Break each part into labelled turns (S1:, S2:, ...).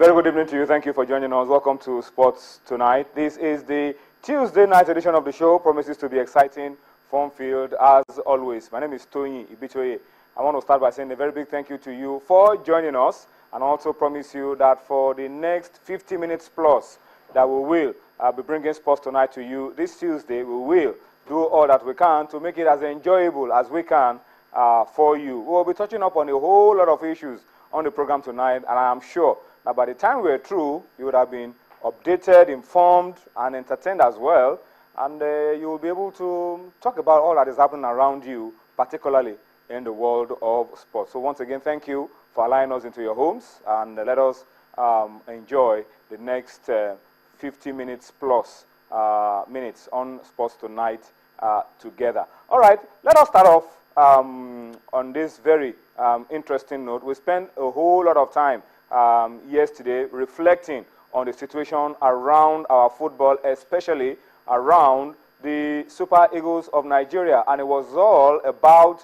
S1: very good evening to you. Thank you for joining us. Welcome to Sports Tonight. This is the Tuesday night edition of the show. Promises to be exciting, fun-filled as always. My name is Tony Ibitoye. I want to start by saying a very big thank you to you for joining us, and also promise you that for the next 50 minutes plus that we will be bringing Sports Tonight to you this Tuesday, we will do all that we can to make it as enjoyable as we can for you. We will be touching up on a whole lot of issues on the program tonight, and I am sure that by the time we're through, you would have been updated, informed, and entertained as well, and you will be able to talk about all that is happening around you, particularly in the world of sports. So once again, thank you for allowing us into your homes, and let us enjoy the next 50 minutes plus minutes on Sports Tonight together. All right, let us start off on this very interesting note. We spent a whole lot of time yesterday reflecting on the situation around our football, especially around the Super Eagles of Nigeria, and it was all about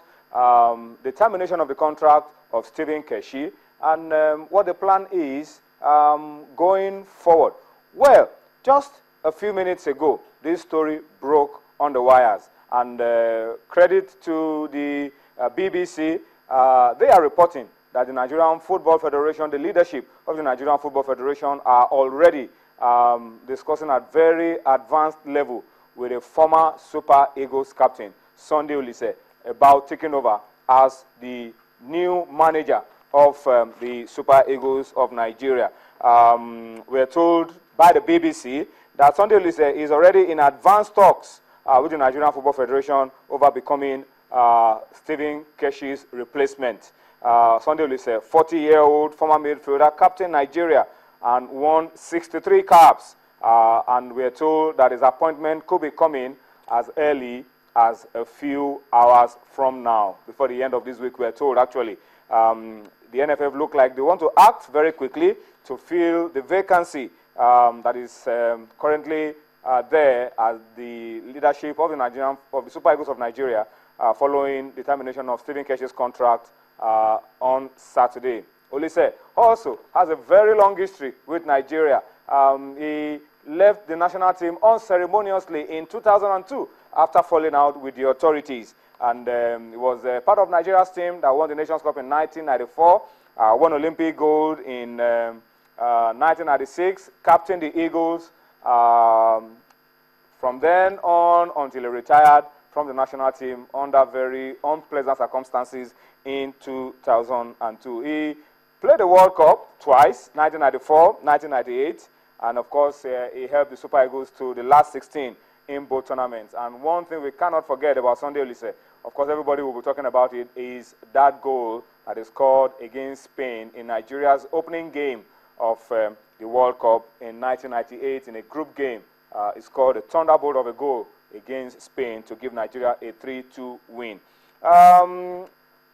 S1: the termination of the contract of Stephen Keshi and what the plan is going forward. Well, just a few minutes ago, this story broke on the wires, and credit to the BBC, they are reporting that the Nigerian Football Federation, the leadership of the Nigerian Football Federation, are already discussing at very advanced level with a former Super Eagles captain, Sunday Oliseh, about taking over as the new manager of the Super Eagles of Nigeria. We're told by the BBC that Sunday Oliseh is already in advanced talks with the Nigerian Football Federation over becoming Stephen Keshi's replacement. Sunday Oliseh, 40-year-old former midfielder, captain Nigeria, and won 63 caps. And we're told that his appointment could be coming as early as a few hours from now. Before the end of this week, we're told, actually. The NFF look like they want to act very quickly to fill the vacancy that is currently there as the leadership of the Super Eagles of Nigeria following the termination of Stephen Keshi's contract on Saturday. Oliseh also has a very long history with Nigeria. He left the national team unceremoniously in 2002 after falling out with the authorities. And he was part of Nigeria's team that won the Nations Cup in 1994, won Olympic gold in 1996, captained the Eagles from then on until he retired from the national team under very unpleasant circumstances in 2002. He played the World Cup twice, 1994, 1998, and of course he helped the Super Eagles to the last 16 in both tournaments. And one thing we cannot forget about Sunday Oliseh, of course everybody will be talking about it, is that goal that is scored against Spain in Nigeria's opening game of the World Cup in 1998 in a group game. It's called a thunderbolt of a goal against Spain to give Nigeria a 3-2 win.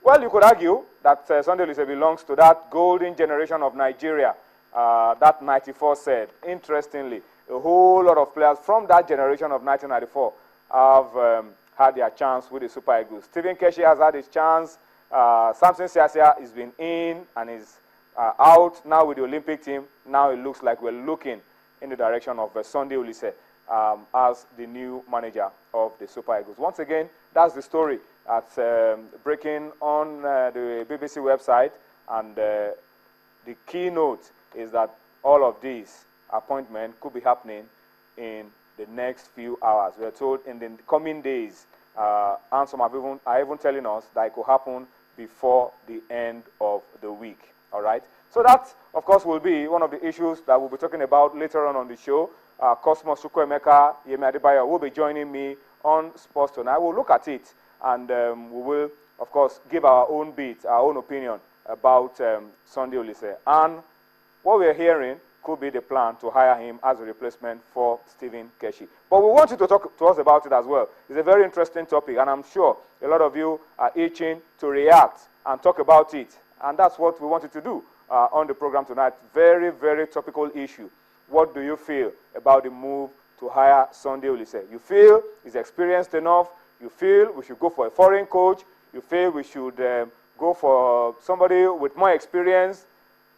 S1: Well, you could argue that Sunday Oliseh belongs to that golden generation of Nigeria that 94 said. Interestingly, a whole lot of players from that generation of 1994 have had their chance with the Super Eagles. Stephen Keshi has had his chance. Samson Siasia has been in and is out now with the Olympic team. Now it looks like we're looking in the direction of Sunday Oliseh as the new manager of the Super Eagles. Once again, that's the story that's breaking on the BBC website, and the keynote is that all of these appointments could be happening in the next few hours. We are told in the coming days, and some are even telling us that it could happen before the end of the week. All right? So that, of course, will be one of the issues that we'll be talking about later on the show. Cosmos Chukwuemeka, Yemi Adebayo will be joining me on Sports Tonight. We'll look at it, and we will, of course, give our own beat, our own opinion about Sunday Oliseh. And what we're hearing could be the plan to hire him as a replacement for Stephen Keshi. But we want you to talk to us about it as well. It's a very interesting topic, and I'm sure a lot of you are itching to react and talk about it. And that's what we wanted to do on the program tonight. Very, very topical issue. What do you feel about the move to hire Sunday Oliseh? You feel he's experienced enough? You feel we should go for a foreign coach? You feel we should go for somebody with more experience?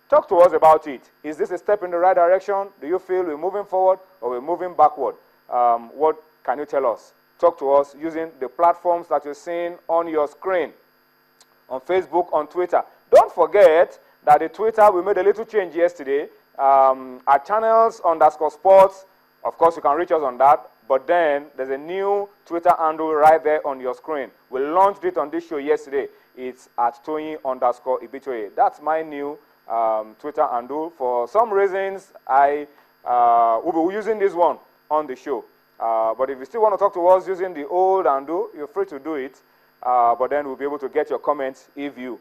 S1: Talk to us about it. Is this a step in the right direction? Do you feel we're moving forward or we're moving backward? What can you tell us? Talk to us using the platforms that you're seeing on your screen, on Facebook, on Twitter. Don't forget that the Twitter, we made a little change yesterday. Our channels _sports, of course, you can reach us on that. But then there's a new Twitter handle right there on your screen. We launched it on this show yesterday. It's at @Toyin_Ibitoye. That's my new Twitter handle. For some reasons, I will be using this one on the show. But if you still want to talk to us using the old handle, you're free to do it. But then we'll be able to get your comments if you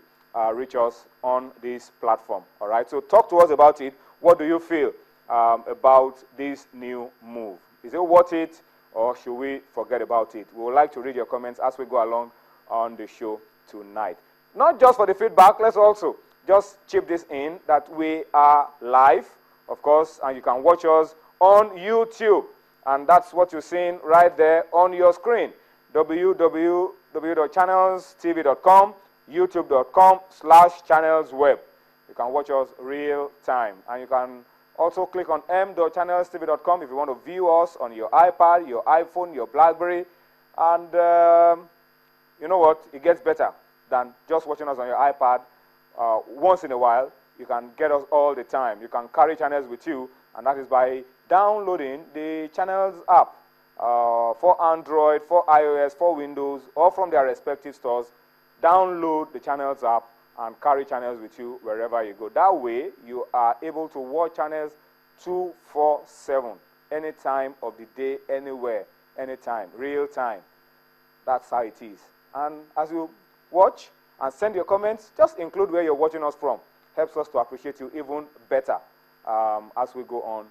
S1: reach us on this platform. All right, so talk to us about it. What do you feel about this new move? Is it worth it, or should we forget about it? We would like to read your comments as we go along on the show tonight. Not just for the feedback, let's also just chip this in that we are live, of course, and you can watch us on YouTube. And that's what you're seeing right there on your screen. www.channelstv.com, youtube.com/channelsweb. You can watch us real time. And you can also click on m.channelstv.com if you want to view us on your iPad, your iPhone, your BlackBerry. And you know what? It gets better than just watching us on your iPad. Once in a while, you can get us all the time. You can carry channels with you, and that is by downloading the Channels app for Android, for iOS, for Windows, or from their respective stores. Download the Channels app and carry channels with you wherever you go. That way, you are able to watch channels 24/7, any time of the day, anywhere, anytime, real time. That's how it is. And as you watch and send your comments, just include where you're watching us from. Helps us to appreciate you even better as we go on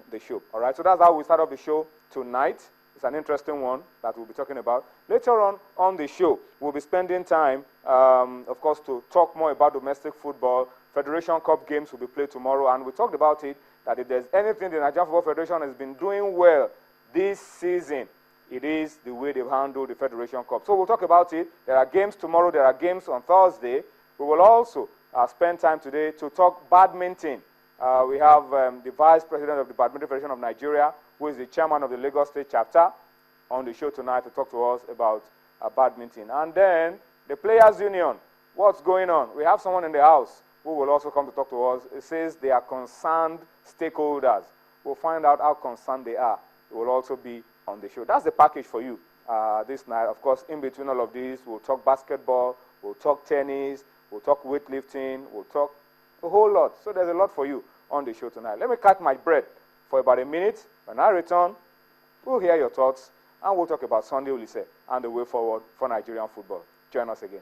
S1: the show. All right, so that's how we start off the show tonight. It's an interesting one that we'll be talking about. Later on the show, we'll be spending time, of course, to talk more about domestic football. Federation Cup games will be played tomorrow, and we talked about it, that if there's anything the Nigerian Football Federation has been doing well this season, it is the way they've handled the Federation Cup. So we'll talk about it. There are games tomorrow. There are games on Thursday. We will also spend time today to talk badminton. We have the Vice President of the Badminton Federation of Nigeria, who is the chairman of the Lagos State chapter, on the show tonight to talk to us about badminton. And then the Players Union, what's going on? We have someone in the house who will also come to talk to us. It says they are concerned stakeholders. We'll find out how concerned they are. It will also be on the show. That's the package for you this night. Of course, in between all of these, we'll talk basketball, we'll talk tennis, we'll talk weightlifting, we'll talk a whole lot. So there's a lot for you on the show tonight. Let me cut my bread for about a minute. When I return, we'll hear your thoughts, and we'll talk about Sunday Oliseh and the way forward for Nigerian football. Join us again.